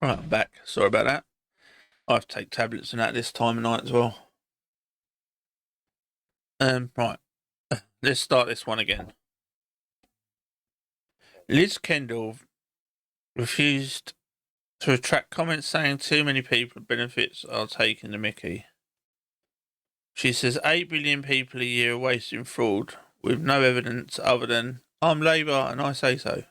Right, I'm back. Sorry about that. I have to take tablets and that this time of night as well. Right. Let's start this one again. Liz Kenndell refused to retract comments saying too many people with benefits are taking the mickey. She says 8 billion people a year are wasting fraud with no evidence other than I'm Labour and I say so.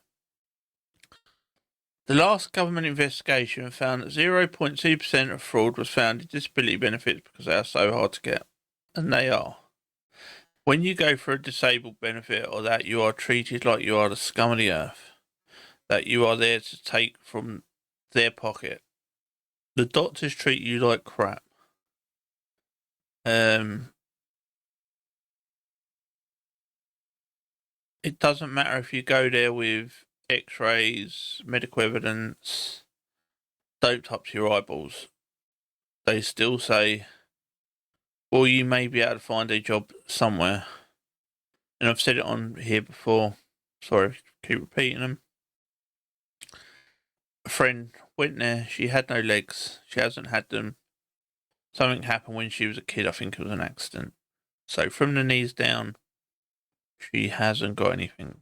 The last government investigation found that 0.2% of fraud was found in disability benefits because they are so hard to get. And they are. When you go for a disabled benefit or that, you are treated like you are the scum of the earth, that you are there to take from their pocket. The doctors treat you like crap. It doesn't matter if you go there with x-rays, medical evidence, doped up to your eyeballs. They still say, well, you may be able to find a job somewhere. And I've said it on here before. Sorry, keep repeating them. A friend went there. She had no legs. She hasn't had them. Something happened when she was a kid. I think it was an accident. So from the knees down, she hasn't got anything.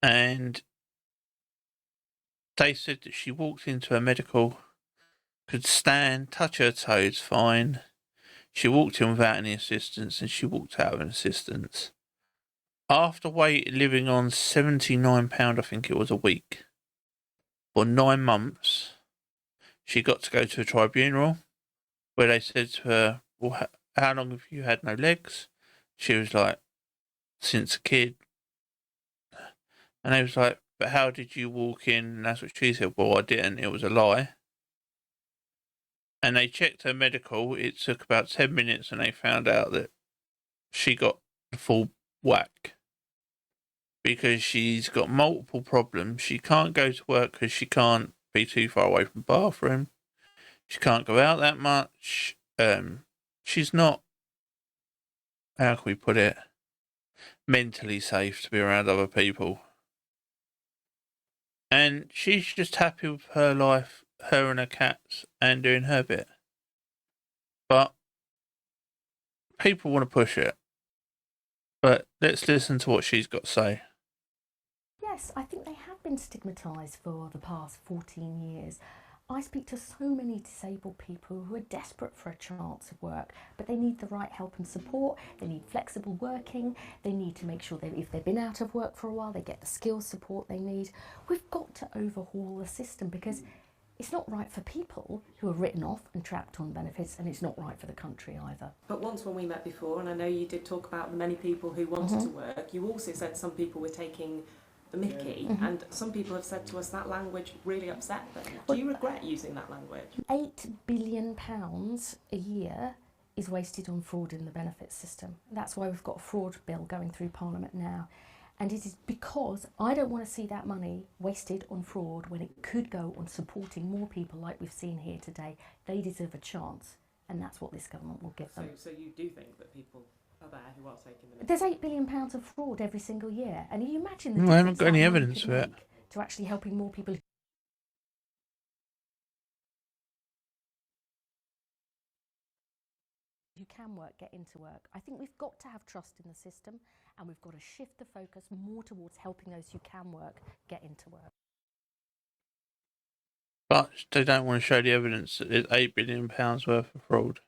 And they said that she walked into a medical, could stand, touch her toes, fine. She walked in without any assistance, and she walked out with an assistance. After living on £79, I think it was a week, for 9 months, she got to go to a tribunal where they said to her, well, how long have you had no legs? She was like, since a kid. And they was like, but how did you walk in? And that's what she said, well, I didn't, it was a lie. And they checked her medical. It took about 10 minutes and they found out that she got the full whack because she's got multiple problems. She can't go to work because she can't be too far away from the bathroom. She can't go out that much. She's not, how can we put it, mentally safe to be around other people. And she's just happy with her life, her and her cats, and doing her bit. But people want to push it. But let's listen to what she's got to say. Yes, I think they have been stigmatised for the past 14 years. I speak to so many disabled people who are desperate for a chance of work, but they need the right help and support, they need flexible working, they need to make sure that if they've been out of work for a while, they get the skills support they need. We've got to overhaul the system because it's not right for people who are written off and trapped on benefits, and it's not right for the country either. But once when we met before, and I know you did talk about the many people who wanted to work, you also said some people were taking the mickey, and some people have said to us that language really upset them. Do you regret using that language? £8 billion a year is wasted on fraud in the benefits system. That's why we've got a fraud bill going through Parliament now. And it is because I don't want to see that money wasted on fraud when it could go on supporting more people like we've seen here today. They deserve a chance, and that's what this government will give them. So you do think that people are there who are taking the mickey? There's £8 billion of fraud every single year, and you imagine the I haven't got any evidence for it. To actually helping more people who can work get into work. I think we've got to have trust in the system, and we've got to shift the focus more towards helping those who can work get into work. But they don't want to show the evidence that there's £8 billion worth of fraud.